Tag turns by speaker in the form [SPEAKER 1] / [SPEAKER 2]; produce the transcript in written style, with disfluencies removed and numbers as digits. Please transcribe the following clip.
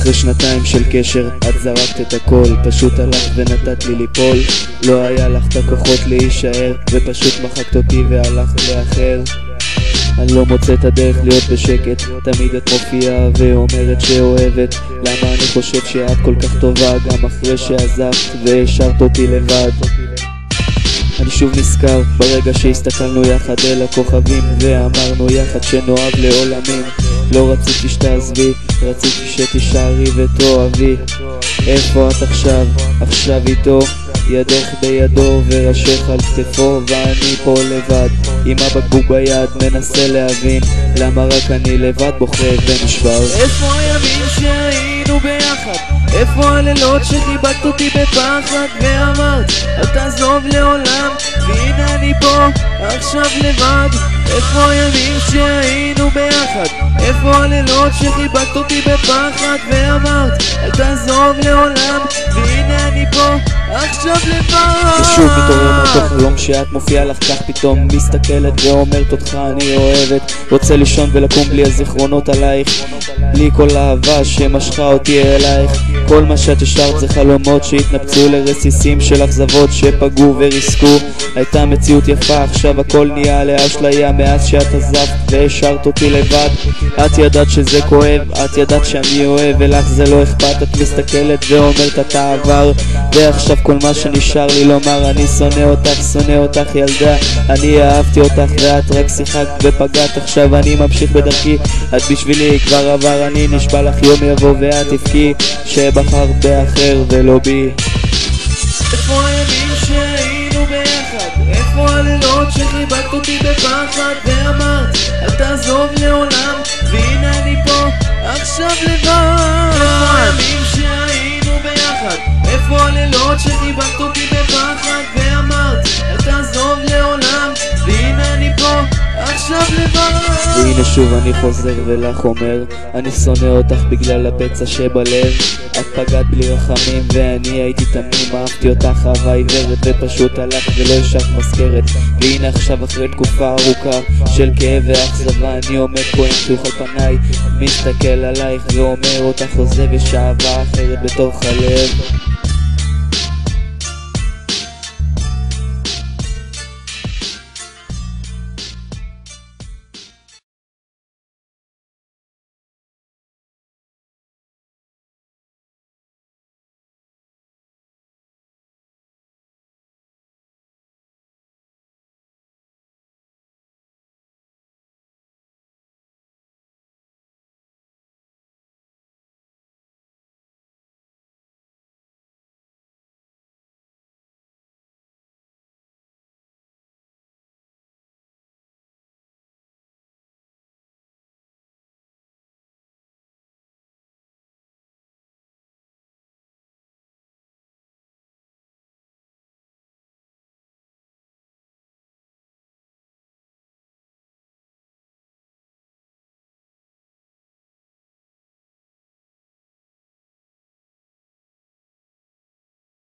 [SPEAKER 1] אחרי שנתיים של קשר את זרקת את הכל, פשוט הלכת ונתת לי ליפול. לא היה לך את הכוחות להישאר, ופשוט מחקת אותי והלכת לאחר. אני לא מוצא את הדרך להיות בשקט, תמיד את מופיעה ואומרת שאוהבת. למה אני חושב שאת כל כך טובה גם אחרי שעזבת והשארת אותי לבד. אני שוב נזכר ברגע שהסתכלנו יחד אל הכוכבים ואמרנו יחד שנאהב לעולמים. לא רציתי שתעזבי, רציתי שתישארי ותאהבי. איפה את עכשיו? עכשיו איתו, ידך בידו וראשך על כתפו, ואני פה לבד עם הבקבוק ביד מנסה להבין למה רק אני לבד בוכה ונשבר.
[SPEAKER 2] איפה הימים שהיינו ביחד? איפה הלילות שחיבקת אותי בפחד ואמרת אל תעזוב לעולם, והנה אני פה עכשיו לבד. איפה הימים שהיינו ביחד? איפה הלילות שחיבקת אותי בפחד ואמרת אל תעזוב לעולם, והנה אני פה עכשיו לבד.
[SPEAKER 1] ושוב מתעורר מתוך חלום שאת מופיעה לך כך פתאום, מסתכלת ואומרת אותך אני אוהבת. רוצה לישון ולקום בלי הזיכרונות עלייך, בלי כל אהבה שמשכה אותי אלייך. כל מה שאת השארת זה חלומות שהתנפצו לרסיסים של אכזבות שפגעו וריסקו. הייתה מציאות יפה, עכשיו הכל נהיה לאשליה מאז שאת עזבת והשארת אותי לבד. את ידעת שזה כואב, את ידעת שאני אוהב ולך זה לא אכפת. את מסתכלת ואומרת אתה עבר, ועכשיו כל מה שנשאר לי לומר אני שונא אותך ילדה. אני אהבתי אותך ואת רק שיחקת ופגעת, עכשיו אני ממשיך בדרכי. את בשבילי כבר עבר, אני נשבע לך יום יבוא ואת תבכי שבחרת באחר ולא בי.
[SPEAKER 2] איפה הימים שהיינו ביחד? איפה הלילות שחיבקת אותי בפחד ואמרת אל תעזוב לעולם, והנה אני פה עכשיו לבד. איפה הימים שהיינו ביחד? איפה הלילות שחיבקת אותי בפחד ואמרת אל תעזוב לעולם, והנה אני פה עכשיו לבד.
[SPEAKER 1] והנה שוב אני חוזר ולך אומר אני שונא אותך בגלל הפצע שבלב. את פגעת בלי רחמים ואני הייתי תמים, אהבתי אותך אהבה עיוורת ופשוט הלכת ולא השארת מזכרת. והנה עכשיו אחרי תקופה ארוכה של כאב ואכזבה אני עומד פה עם חיוך על פניי, מסתכל עלייך ואומר אותך עוזב, יש אהבה אחרת בתוך הלב.